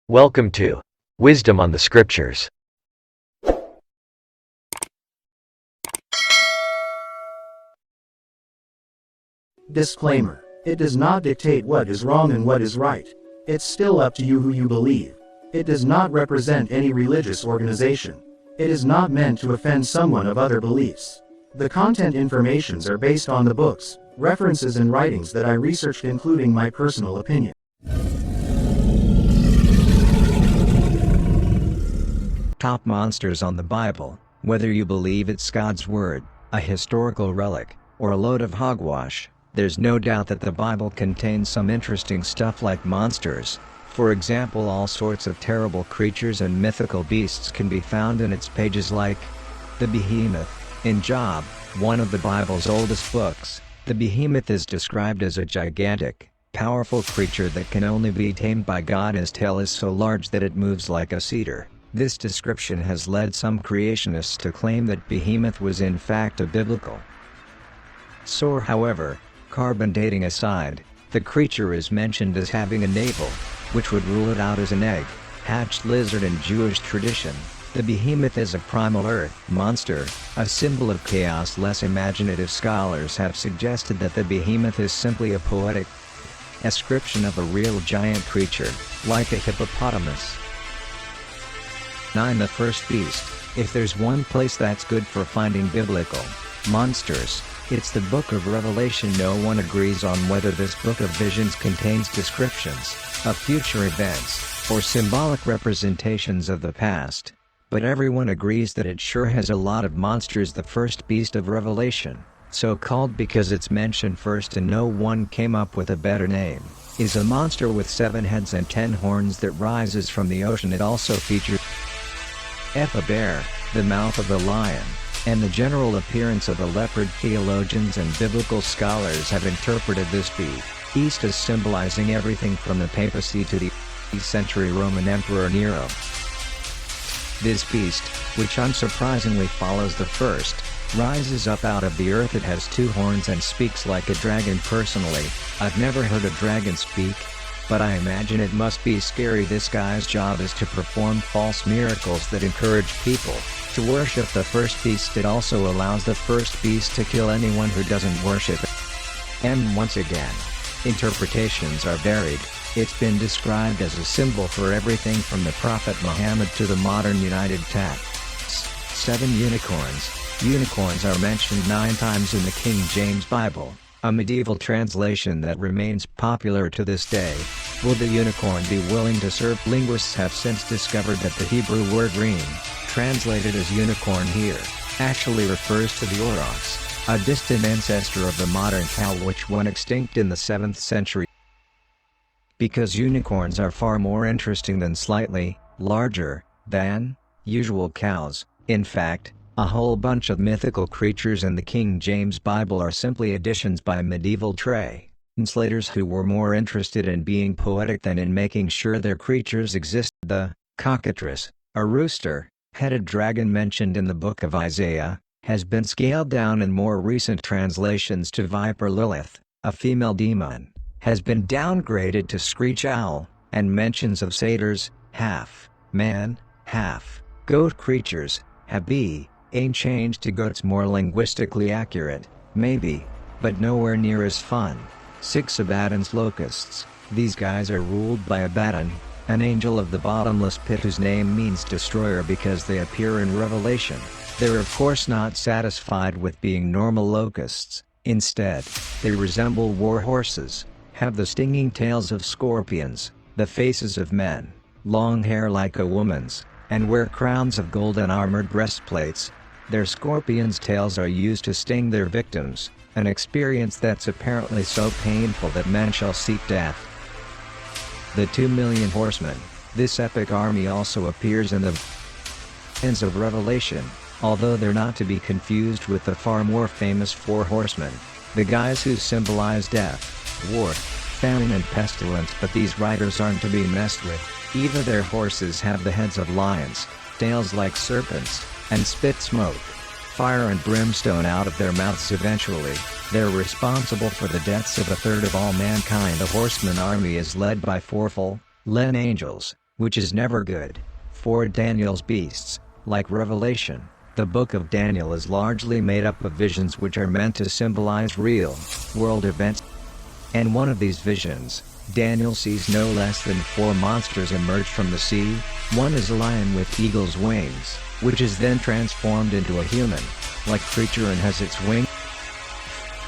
Welcome to Wisdom on the Scriptures. Disclaimer. It does not dictate what is wrong and what is right. It's still up to you who you believe. It does not represent any religious organization. It is not meant to offend someone of other beliefs. The content informations are based on the books, references and writings that I researched, including my personal opinion. Top monsters on the Bible. Whether you believe it's God's word, a historical relic, or a load of hogwash, there's no doubt that the Bible contains some interesting stuff like monsters. For example, all sorts of terrible creatures and mythical beasts can be found in its pages, like the behemoth. In Job, one of the Bible's oldest books, the behemoth is described as a gigantic, powerful creature that can only be tamed by God. His tail is so large that it moves like a cedar. This description has led some creationists to claim that Behemoth was in fact a biblical source. However, carbon dating aside, the creature is mentioned as having a navel, which would rule it out as an egg-hatched lizard in Jewish tradition. The Behemoth is a primal earth monster, a symbol of chaos. Less imaginative scholars have suggested that the Behemoth is simply a poetic ascription of a real giant creature, like a hippopotamus. 9. The first beast. If there's one place that's good for finding biblical monsters, it's the book of Revelation. No one agrees on whether this book of visions contains descriptions of future events, or symbolic representations of the past, but everyone agrees that it sure has a lot of monsters. The first beast of Revelation, so called because it's mentioned first and no one came up with a better name, is a monster with 7 heads and 10 horns that rises from the ocean. It also features a bear, the mouth of the lion, and the general appearance of a leopard. Theologians and biblical scholars have interpreted this beast as symbolizing everything from the papacy to the 8th century Roman Emperor Nero. This beast, which unsurprisingly follows the first, rises up out of the earth. It has 2 horns and speaks like a dragon. Personally, I've never heard a dragon speak, but I imagine it must be scary. This guy's job is to perform false miracles that encourage people to worship the first beast. It also allows the first beast to kill anyone who doesn't worship it. And once again, interpretations are varied. It's been described as a symbol for everything from the Prophet Muhammad to the modern United States. 7 unicorns. Unicorns are mentioned 9 times in the King James Bible, a medieval translation that remains popular to this day. Will the unicorn be willing to serve? Linguists have since discovered that the Hebrew word reem, translated as unicorn here, actually refers to the aurochs, a distant ancestor of the modern cow which went extinct in the 7th century. Because unicorns are far more interesting than slightly larger than usual cows. In fact, a whole bunch of mythical creatures in the King James Bible are simply additions by medieval translators who were more interested in being poetic than in making sure their creatures exist. The cockatrice, a rooster-headed dragon mentioned in the book of Isaiah, has been scaled down in more recent translations to viper. Lilith, a female demon, has been downgraded to screech owl, and mentions of satyrs, half man, half goat creatures, have been changed to goats. More linguistically accurate, maybe, but nowhere near as fun. 6. Abaddon's locusts. These guys are ruled by Abaddon, an angel of the bottomless pit whose name means destroyer because they appear in Revelation. They're of course not satisfied with being normal locusts. Instead, they resemble war horses, have the stinging tails of scorpions, the faces of men, long hair like a woman's, and wear crowns of gold and armored breastplates. Their scorpions' tails are used to sting their victims, an experience that's apparently so painful that men shall seek death. The 2 million horsemen. This epic army also appears in the ends of Revelation, although they're not to be confused with the far more famous 4 horsemen, the guys who symbolize death, war, famine and pestilence. But these riders aren't to be messed with. Either their horses have the heads of lions, tails like serpents, and spit smoke, fire and brimstone out of their mouths. Eventually, they're responsible for the deaths of 1/3 of all mankind. The horseman army is led by 4 full-length angels, which is never good. For Daniel's beasts, like Revelation, the book of Daniel is largely made up of visions which are meant to symbolize real, world events. And one of these visions, Daniel sees no less than 4 monsters emerge from the sea. One is a lion with eagle's wings, which is then transformed into a human-like creature and has its wings.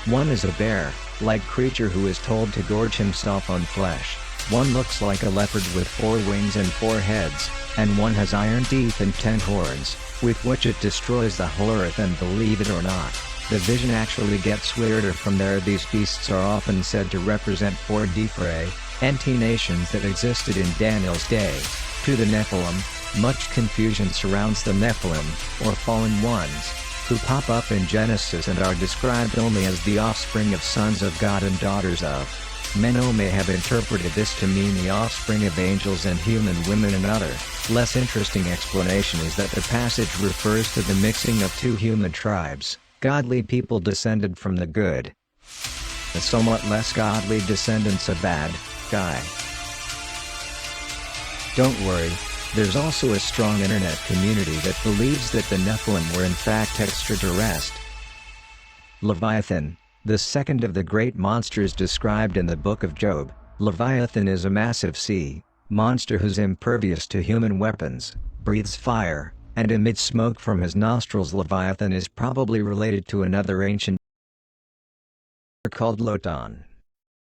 One is a bear-like creature who is told to gorge himself on flesh. One looks like a leopard with 4 wings and 4 heads, and one has iron teeth and 10 horns, with which it destroys the whole earth. And believe it or not, the vision actually gets weirder from there. These beasts are often said to represent 4 Diphrae, anti-nations that existed in Daniel's day. To the Nephilim, much confusion surrounds the Nephilim, or fallen ones, who pop up in Genesis and are described only as the offspring of sons of God and daughters of. Menno may have interpreted this to mean the offspring of angels and human women. Another, less interesting explanation is that the passage refers to the mixing of 2 human tribes, godly people descended from the good, the somewhat less godly descendants of bad guy. Don't worry, there's also a strong internet community that believes that the Nephilim were in fact extraterrestrial. Leviathan, the second of the great monsters described in the Book of Job. Leviathan is a massive sea monster who's impervious to human weapons, breathes fire, and emits smoke from his nostrils. Leviathan is probably related to another ancient called Lotan,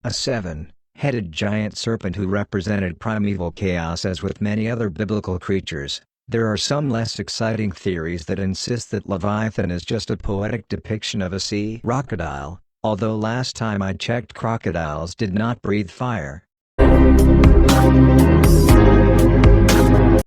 a 7-headed giant serpent who represented primeval chaos. As with many other biblical creatures, there are some less exciting theories that insist that Leviathan is just a poetic depiction of a sea crocodile, although last time I checked crocodiles did not breathe fire.